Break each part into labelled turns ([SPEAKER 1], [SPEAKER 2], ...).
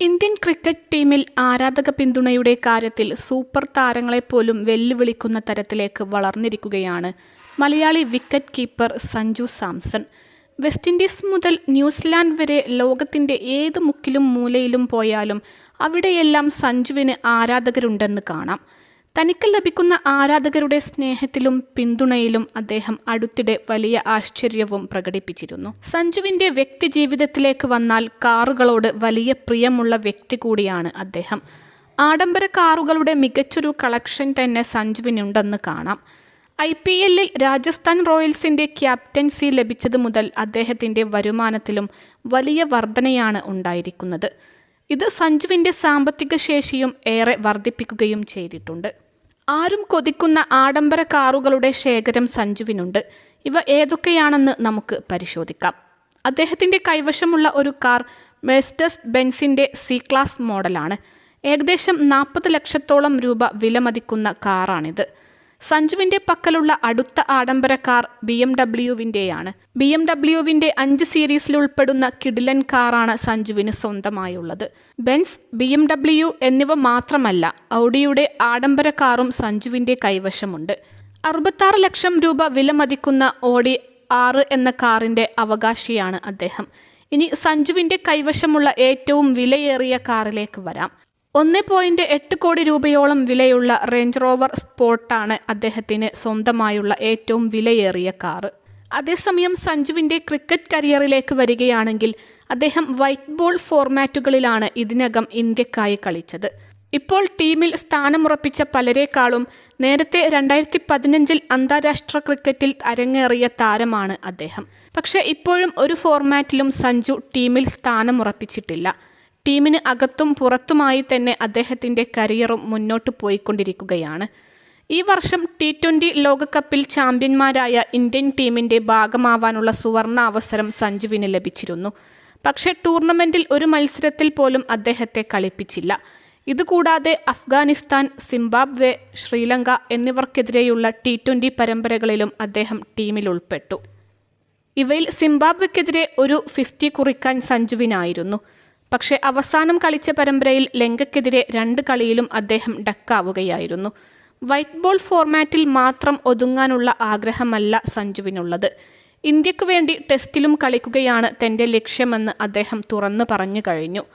[SPEAKER 1] Indian cricket ടീമിൽ ആരാധക പിന്തുണയുടെ കാര്യത്തിൽ സൂപ്പർ താരങ്ങളെപ്പോലും വെല്ലുവിളിക്കുന്ന തരത്തിലേക്ക് വളർന്നിരിക്കുകയാണ് Malayali wicket keeper Sanju Samson. West Indies മുതൽ ന്യൂസിലാൻഡ് വരെ ലോകത്തിൻ്റെ ഏത് മുക്കിലും മൂലയിലും പോയാലും അവിടെയെല്ലാം സഞ്ജുവിന് ആരാധകരുണ്ടെന്ന് കാണാം. തനിക്ക് ലഭിക്കുന്ന ആരാധകരുടെ സ്നേഹത്തിലും പിന്തുണയിലും അദ്ദേഹം അടുത്തിടെ വലിയ ആശ്ചര്യവും പ്രകടിപ്പിച്ചിരുന്നു. സഞ്ജുവിൻ്റെ വ്യക്തിജീവിതത്തിലേക്ക് വന്നാൽ കാറുകളോട് വലിയ പ്രിയമുള്ള വ്യക്തി കൂടിയാണ് അദ്ദേഹം. ആഡംബര കാറുകളുടെ മികച്ചൊരു കളക്ഷൻ തന്നെ സഞ്ജുവിനുണ്ടെന്ന് കാണാം. IPL രാജസ്ഥാൻ റോയൽസിൻ്റെ ക്യാപ്റ്റൻസി ലഭിച്ചത് മുതൽ അദ്ദേഹത്തിൻ്റെ വരുമാനത്തിലും വലിയ വർധനയാണ് ഉണ്ടായിരിക്കുന്നത്. ഇത് സഞ്ജുവിൻ്റെ സാമ്പത്തിക ശേഷിയും ഏറെ വർദ്ധിപ്പിക്കുകയും ചെയ്തിട്ടുണ്ട്. ആരും കൊതിക്കുന്ന ആഡംബര കാറുകളുടെ ശേഖരം സഞ്ജുവിനുണ്ട്. ഇവ ഏതൊക്കെയാണെന്ന് നമുക്ക് പരിശോധിക്കാം. അദ്ദേഹത്തിൻ്റെ കൈവശമുള്ള ഒരു കാർ മെഴ്സിഡസ് ബെൻസിൻ്റെ C-ക്ലാസ് മോഡലാണ്. ഏകദേശം 40 ലക്ഷത്തോളം രൂപ വിലമതിക്കുന്ന കാറാണിത്. സഞ്ജുവിൻ്റെ പക്കലുള്ള അടുത്ത ആഡംബര കാർ BMWവിൻ്റെയാണ്. BMWവിൻ്റെ 5 സീരീസിൽ ഉൾപ്പെടുന്ന കിടിലൻ കാറാണ് സഞ്ജുവിന് സ്വന്തമായുള്ളത്. ബെൻസ്, BMW എന്നിവ മാത്രമല്ല, ഔഡിയുടെ ആഡംബര കാറും സഞ്ജുവിൻ്റെ കൈവശമുണ്ട്. 66 ലക്ഷം രൂപ വിലമതിക്കുന്ന Audi R എന്ന കാറിൻ്റെ അവകാശിയാണ് അദ്ദേഹം. ഇനി സഞ്ജുവിൻ്റെ കൈവശമുള്ള ഏറ്റവും വിലയേറിയ കാറിലേക്ക് വരാം. 1.8 കോടി രൂപയോളം വിലയുള്ള റേഞ്ച് റോവർ സ്പോർട്ടാണ് അദ്ദേഹത്തിന് സ്വന്തമായുള്ള ഏറ്റവും വിലയേറിയ കാറ്. അതേസമയം സഞ്ജുവിൻ്റെ ക്രിക്കറ്റ് കരിയറിലേക്ക് വരികയാണെങ്കിൽ അദ്ദേഹം വൈറ്റ് ബോൾ ഫോർമാറ്റുകളിലാണ് ഇതിനകം ഇന്ത്യക്കായി കളിച്ചത്. ഇപ്പോൾ ടീമിൽ സ്ഥാനമുറപ്പിച്ച പലരെക്കാളും നേരത്തെ 2015 അന്താരാഷ്ട്ര ക്രിക്കറ്റിൽ അരങ്ങേറിയ താരമാണ് അദ്ദേഹം. പക്ഷേ ഇപ്പോഴും ഒരു ഫോർമാറ്റിലും സഞ്ജു ടീമിൽ സ്ഥാനമുറപ്പിച്ചിട്ടില്ല. ടീമിന് അകത്തും പുറത്തുമായി തന്നെ അദ്ദേഹത്തിൻ്റെ കരിയറും മുന്നോട്ട് പോയിക്കൊണ്ടിരിക്കുകയാണ്. ഈ വർഷം T20 ലോകകപ്പിൽ ചാമ്പ്യന്മാരായ ഇന്ത്യൻ ടീമിൻ്റെ ഭാഗമാവാനുള്ള സുവർണ അവസരം സഞ്ജുവിന് ലഭിച്ചിരുന്നു. പക്ഷേ ടൂർണമെൻറ്റിൽ ഒരു മത്സരത്തിൽ പോലും അദ്ദേഹത്തെ കളിപ്പിച്ചില്ല. ഇതുകൂടാതെ അഫ്ഗാനിസ്ഥാൻ, സിംബാബ്വെ, ശ്രീലങ്ക എന്നിവർക്കെതിരെയുള്ള T20 പരമ്പരകളിലും അദ്ദേഹം ടീമിൽ ഉൾപ്പെട്ടു. ഇവയിൽ സിംബാബ്വെക്കെതിരെ ഒരു 50 കുറിക്കാൻ സഞ്ജുവിനായിരുന്നു. പക്ഷേ അവസാനം കളിച്ച പരമ്പരയിൽ ലങ്കയ്ക്കെതിരെ 2 കളിയിലും അദ്ദേഹം ഡക്കാവുകയായിരുന്നു. വൈറ്റ് ബോൾ ഫോർമാറ്റിൽ മാത്രം ഒതുങ്ങാനുള്ള ആഗ്രഹമല്ല സഞ്ജുവിനുള്ളത്. ഇന്ത്യക്ക് വേണ്ടി ടെസ്റ്റിലും കളിക്കുകയാണ് തൻ്റെ ലക്ഷ്യമെന്ന് അദ്ദേഹം തുറന്നു പറഞ്ഞു കഴിഞ്ഞു.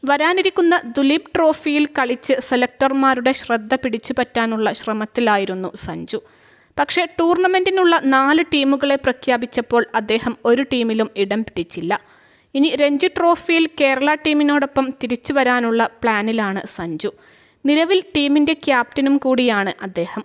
[SPEAKER 1] വരാനിരിക്കുന്ന ദുലീപ് ട്രോഫിയിൽ കളിച്ച് സെലക്ടർമാരുടെ ശ്രദ്ധ പിടിച്ചുപറ്റാനുള്ള ശ്രമത്തിലായിരുന്നു സഞ്ജു. പക്ഷേ ടൂർണമെൻറ്റിനുള്ള 4 ടീമുകളെ പ്രഖ്യാപിച്ചപ്പോൾ അദ്ദേഹം ഒരു ടീമിലും ഇടം പിടിച്ചില്ല. ഇനി രഞ്ജി ട്രോഫിയിൽ കേരള ടീമിനോടൊപ്പം തിരിച്ചു വരാനുള്ള പ്ലാനിലാണ് സഞ്ജു. നിലവിൽ ടീമിൻ്റെ ക്യാപ്റ്റനും കൂടിയാണ് അദ്ദേഹം.